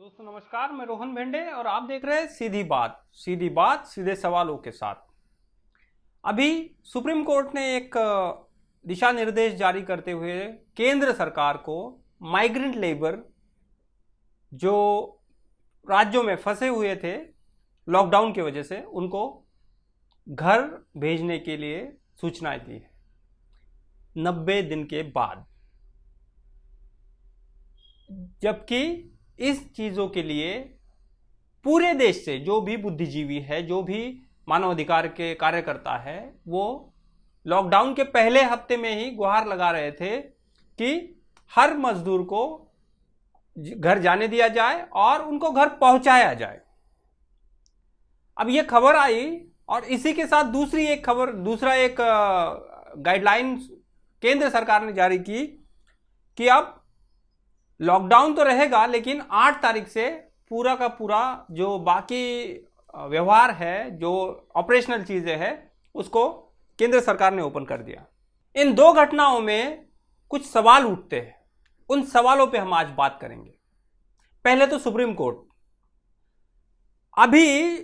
दोस्तों नमस्कार, मैं रोहन भेंडे और आप देख रहे हैं सीधी बात सीधे सवालों के साथ। अभी सुप्रीम कोर्ट ने एक दिशा निर्देश जारी करते हुए केंद्र सरकार को माइग्रेंट लेबर जो राज्यों में फंसे हुए थे लॉकडाउन की वजह से, उनको घर भेजने के लिए सूचनाएं दी है 90 दिन के बाद। जबकि इस चीजों के लिए पूरे देश से जो भी बुद्धिजीवी है, जो भी मानवाधिकार के कार्यकर्ता है, वो लॉकडाउन के पहले हफ्ते में ही गुहार लगा रहे थे कि हर मजदूर को घर जाने दिया जाए और उनको घर पहुंचाया जाए। अब ये खबर आई और इसी के साथ दूसरा एक गाइडलाइन केंद्र सरकार ने जारी की कि अब लॉकडाउन तो रहेगा, लेकिन 8 तारीख से पूरा का पूरा जो बाकी व्यवहार है, जो ऑपरेशनल चीजें हैं, उसको केंद्र सरकार ने ओपन कर दिया। इन दो घटनाओं में कुछ सवाल उठते हैं, उन सवालों पे हम आज बात करेंगे। पहले तो सुप्रीम कोर्ट, अभी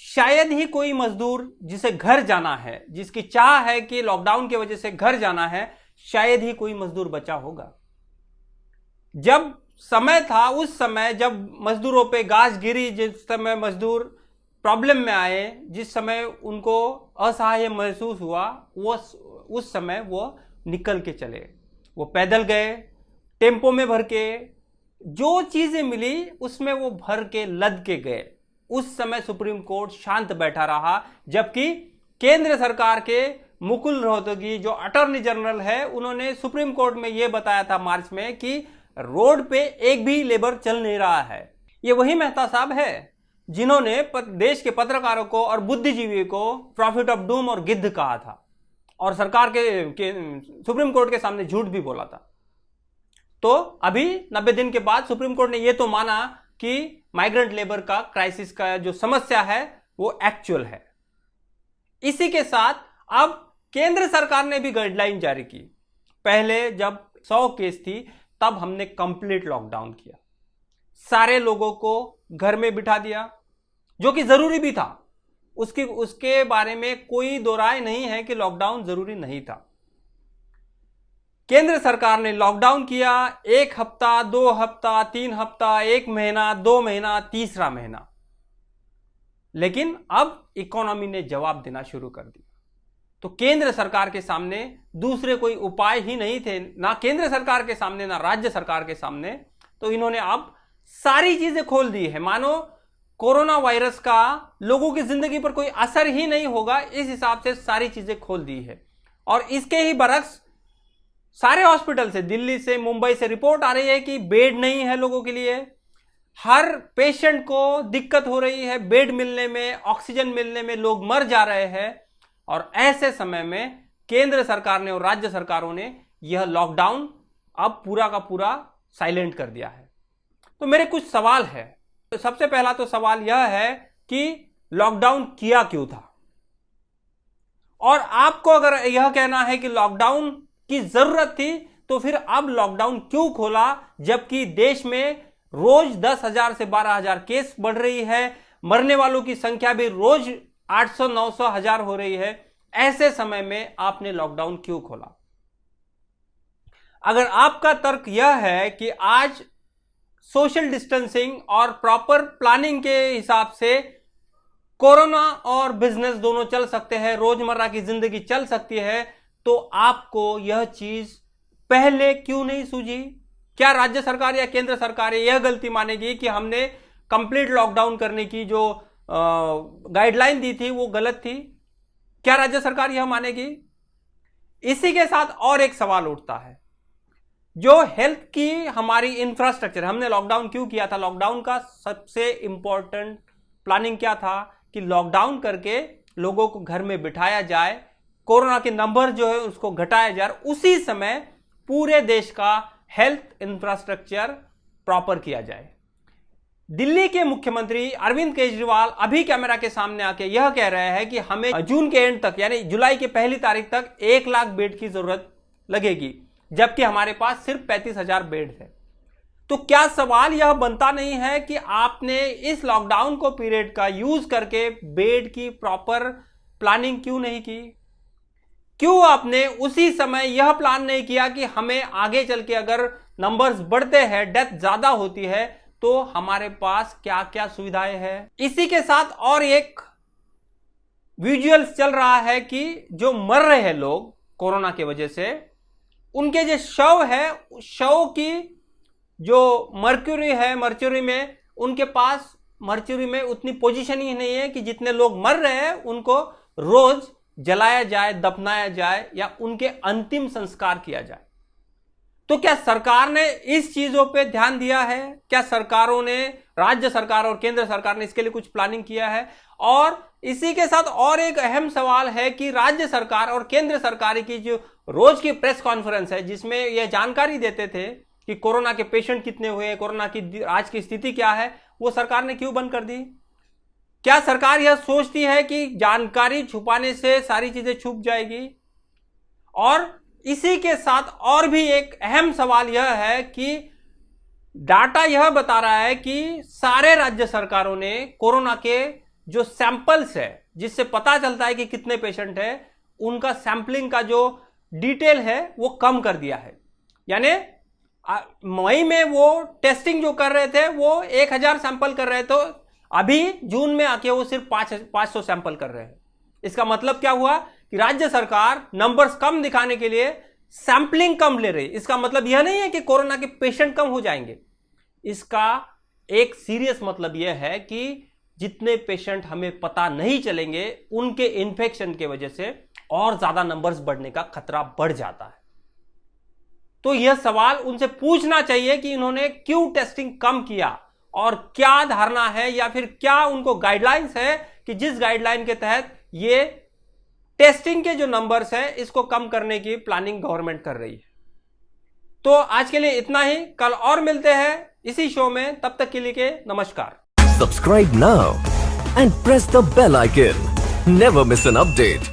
शायद ही कोई मजदूर जिसे घर जाना है, जिसकी चाह है कि लॉकडाउन की वजह से घर जाना है, शायद ही कोई मजदूर बचा होगा। जब समय था, उस समय जब मजदूरों पे गाज गिरी, जिस समय मजदूर प्रॉब्लम में आए, जिस समय उनको असहाय महसूस हुआ, उस समय वो निकल के चले। वो पैदल गए, टेम्पो में भर के, जो चीजें मिली उसमें वो भर के लद के गए। उस समय सुप्रीम कोर्ट शांत बैठा रहा, जबकि केंद्र सरकार के मुकुल रोहतगी जो अटॉर्नी जनरल है, उन्होंने सुप्रीम कोर्ट में यह बताया था मार्च में कि रोड पे एक भी लेबर चल नहीं रहा है। ये वही मेहता साहब है जिन्होंने देश के पत्रकारों को और बुद्धिजीवी को प्रॉफिट ऑफ डूम और गिद्ध कहा था और सरकार के सुप्रीम कोर्ट के सामने झूठ भी बोला था। तो अभी 90 दिन के बाद सुप्रीम कोर्ट ने यह तो माना कि माइग्रेंट लेबर का क्राइसिस का जो समस्या है वो एक्चुअल है। इसी के साथ अब केंद्र सरकार ने भी गाइडलाइन जारी की। पहले जब 100 केस थी तब हमने कंप्लीट लॉकडाउन किया, सारे लोगों को घर में बिठा दिया, जो कि जरूरी भी था। उसके बारे में कोई दो राय नहीं है कि लॉकडाउन जरूरी नहीं था। केंद्र सरकार ने लॉकडाउन किया 1 हफ्ता, 2 हफ्ता, 3 हफ्ता, 1 महीना, 2 महीना, तीसरा महीना, लेकिन अब इकोनॉमी ने जवाब देना शुरू कर दिया। तो केंद्र सरकार के सामने दूसरे कोई उपाय ही नहीं थे, ना केंद्र सरकार के सामने ना राज्य सरकार के सामने। तो इन्होंने अब सारी चीजें खोल दी है, मानो कोरोना वायरस का लोगों की जिंदगी पर कोई असर ही नहीं होगा, इस हिसाब से सारी चीजें खोल दी है। और इसके ही बरक्स सारे हॉस्पिटल से, दिल्ली से, मुंबई से रिपोर्ट आ रही है कि बेड नहीं है लोगों के लिए। हर पेशेंट को दिक्कत हो रही है बेड मिलने में, ऑक्सीजन मिलने में, लोग मर जा रहे हैं। और ऐसे समय में केंद्र सरकार ने और राज्य सरकारों ने यह लॉकडाउन अब पूरा का पूरा साइलेंट कर दिया है। तो मेरे कुछ सवाल है। तो सबसे पहला तो सवाल यह है कि लॉकडाउन किया क्यों था, और आपको अगर यह कहना है कि लॉकडाउन की जरूरत थी, तो फिर अब लॉकडाउन क्यों खोला, जबकि देश में रोज 10,000 से 12,000 केस बढ़ रही है, मरने वालों की संख्या भी रोज 800, 900, 1000 हो रही है। ऐसे समय में आपने लॉकडाउन क्यों खोला? अगर आपका तर्क यह है कि आज सोशल डिस्टेंसिंग और प्रॉपर प्लानिंग के हिसाब से कोरोना और बिजनेस दोनों चल सकते हैं, रोजमर्रा की जिंदगी चल सकती है, तो आपको यह चीज पहले क्यों नहीं सूझी? क्या राज्य सरकार या केंद्र सरकार यह गलती मानेगी कि हमने कंप्लीट लॉकडाउन करने की जो गाइडलाइन दी थी वो गलत थी? क्या राज्य सरकार यह मानेगी? इसी के साथ और एक सवाल उठता है, जो हेल्थ की हमारी इंफ्रास्ट्रक्चर, हमने लॉकडाउन क्यों किया था? लॉकडाउन का सबसे इंपॉर्टेंट प्लानिंग क्या था कि लॉकडाउन करके लोगों को घर में बिठाया जाए, कोरोना के नंबर जो है उसको घटाया जाए, उसी समय पूरे देश का हेल्थ इंफ्रास्ट्रक्चर प्रॉपर किया जाए। दिल्ली के मुख्यमंत्री अरविंद केजरीवाल अभी कैमरा के सामने आके यह कह रहे हैं कि हमें जून के एंड तक, यानी जुलाई की पहली तारीख तक 1 लाख बेड की जरूरत लगेगी, जबकि हमारे पास सिर्फ 35,000 बेड है। तो क्या सवाल यह बनता नहीं है कि आपने इस लॉकडाउन को पीरियड का यूज करके बेड की प्रॉपर प्लानिंग क्यों नहीं की? क्यों आपने उसी समय यह प्लान नहीं किया कि हमें आगे चल के अगर नंबर्स बढ़ते हैं, डेथ ज्यादा होती है, तो हमारे पास क्या क्या सुविधाएं हैं? इसी के साथ और एक विजुअल्स चल रहा है कि जो मर रहे हैं लोग कोरोना की वजह से, उनके जो शव है, शव की जो मर्क्यूरी है, मर्क्यूरी में उनके पास मर्क्यूरी में उतनी पोजीशन ही नहीं है कि जितने लोग मर रहे हैं उनको रोज जलाया जाए, दफनाया जाए या उनके अंतिम संस्कार किया जाए। तो क्या सरकार ने इस चीजों पे ध्यान दिया है? क्या सरकारों ने, राज्य सरकार और केंद्र सरकार ने इसके लिए कुछ प्लानिंग किया है? और इसी के साथ और एक अहम सवाल है कि राज्य सरकार और केंद्र सरकार की जो रोज की प्रेस कॉन्फ्रेंस है, जिसमें यह जानकारी देते थे कि कोरोना के पेशेंट कितने हुए, कोरोना की आज की स्थिति क्या है, वो सरकार ने क्यों बंद कर दी? क्या सरकार यह सोचती है कि जानकारी छुपाने से सारी चीजें छुप जाएगी? और इसी के साथ और भी एक अहम सवाल यह है कि डाटा यह बता रहा है कि सारे राज्य सरकारों ने कोरोना के जो सैंपल्स है, जिससे पता चलता है कि कितने पेशेंट है, उनका सैंपलिंग का जो डिटेल है वो कम कर दिया है। यानी मई में वो टेस्टिंग जो कर रहे थे वो 1000 सैंपल कर रहे, तो अभी जून में आके वो सिर्फ 500 सैंपल कर रहे हैं। इसका मतलब क्या हुआ कि राज्य सरकार नंबर्स कम दिखाने के लिए सैंपलिंग कम ले रही। इसका मतलब यह नहीं है कि कोरोना के पेशेंट कम हो जाएंगे, इसका एक सीरियस मतलब यह है कि जितने पेशेंट हमें पता नहीं चलेंगे, उनके इन्फेक्शन की वजह से और ज्यादा नंबर्स बढ़ने का खतरा बढ़ जाता है। तो यह सवाल उनसे पूछना चाहिए कि इन्होंने क्यों टेस्टिंग कम किया और क्या धारणा है या फिर क्या उनको गाइडलाइंस है कि जिस गाइडलाइन के तहत ये टेस्टिंग के जो नंबर्स हैं इसको कम करने की प्लानिंग गवर्नमेंट कर रही है। तो आज के लिए इतना ही, कल और मिलते हैं इसी शो में, तब तक के लिए नमस्कार। Subscribe now and press the bell icon. Never miss an update.